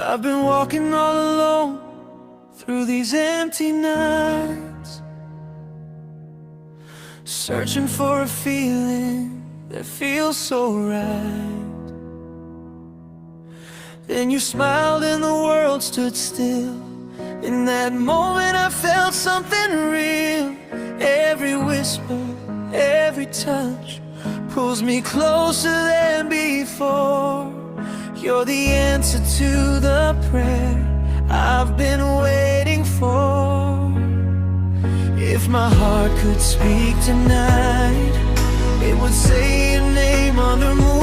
I've been walking all alone through these empty nights, searching for a feeling that feels so right. Then you smiled and the world stood still. In that moment I felt something real. Every whisper, every touch pulls me closer than before. You're the answer to the prayer I've been waiting for. If my heart could speak tonight, it would say your name under moonlight.